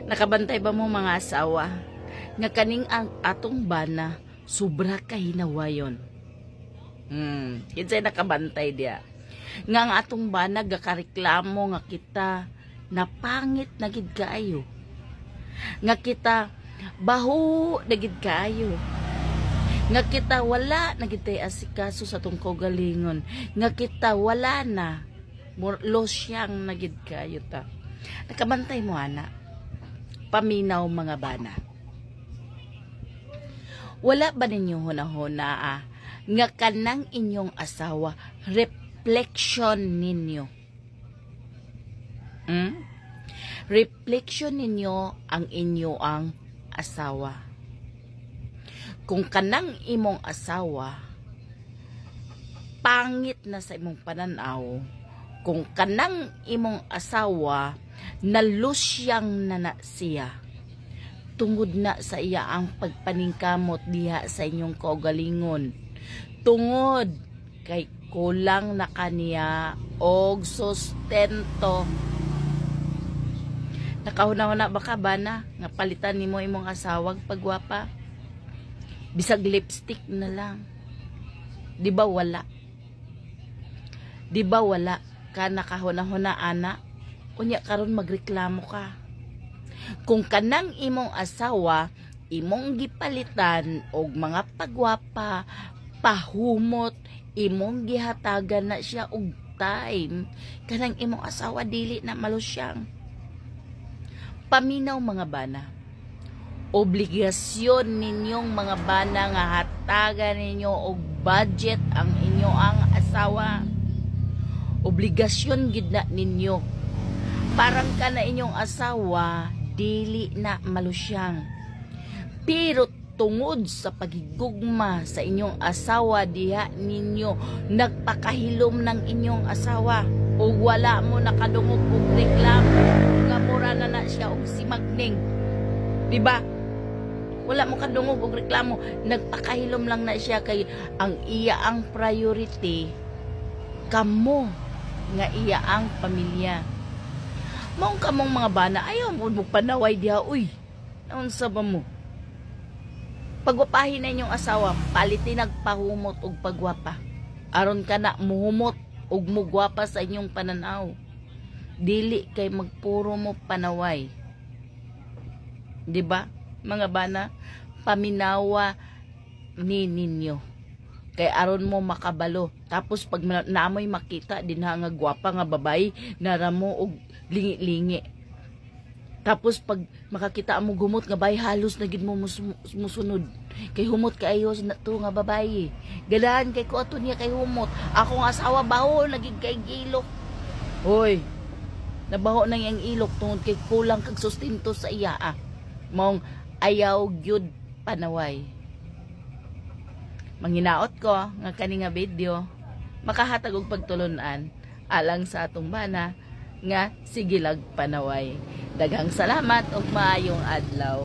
Nakabantay ba mo mga asawa? Nga kaning ang atong bana, sobra kahinawayon. Kinsay nakabantay dia. Nga ang atong bana, gakareklamo nga kita, napangit na gid kaayo. Nga kita, baho na gid kaayo. Nga kita, wala na gid tay asikaso sa tong kaugalingon. Nga kita, wala na. Losyang na gid kaayo ta. Nakabantay mo, ana. Paminaw mga bana. Wala ba ninyo hunahuna nga kanang inyong asawa reflection ninyo? Reflection ninyo ang inyo ang asawa. Kung kanang imong asawa pangit na sa imong pananaw, kung kanang imong asawa nalusyang na siya tungod na sa iya ang pagpaningkamot diha sa inyong kaugalingon, tungod kay kulang na kaniya og sustento. Nakahuna-huna ba ka bana nga palitan nimo imong asawag pagwapa? Bisag lipstick na lang. Di ba wala? Di ba wala ka nakahuna-huna ana? Unya karon magreklamo ka. Kung kanang imong asawa imong gipalitan og mga pagwapa, pahumot, imong gihatagan na siya og time, kanang imong asawa dili na malusyang. Paminaw mga bana. Obligasyon ninyong mga bana nga hatagan ninyo og budget ang inyo ang asawa. Obligasyon gid na ninyo. Parang ka na inyong asawa, dili na malusyang. Pero tungod sa pagigugma sa inyong asawa, diha ninyo nagpakahilom ng inyong asawa. O wala mo nakadungog og reklamo, nga mura na siya og simagning. Diba? Wala mo kadungog og reklamo, nagpakahilom lang na siya kay ang iya ang priority, kamo nga iya ang pamilya. Maong kamong mga bana, ayaw mo panaway diha, uy, naunsa ba mo? Pagwapahin na inyong asawa, palitin nagpahumot og pagwapa. Aron ka na muhumot og mugwapa sa inyong pananaw. Dili kay magpuro mo panaway. Diba, mga bana? Paminawa ni ninyo. Kay aron mo makabalo. Tapos pag naamoy makita, din nga gwapa nga babay, naramo og lingi-lingi. Tapos pag makakita mo gumot nga bay, halos na gid mo musunod. Kay humot kaayo na to nga babae. Ganahan kay ko ato niya kay humot. Ako nga asawa baho nagig kay ilok. Hoy, nabaho na yang ilok tungod kay kulang kag sustento sa iya. Mong ayaw gyud panaway. Manginaot ko nga kani nga video makahatag og pagtulunan alang sa atong bana nga sigilag panaway. Daghang salamat ug maayong adlaw.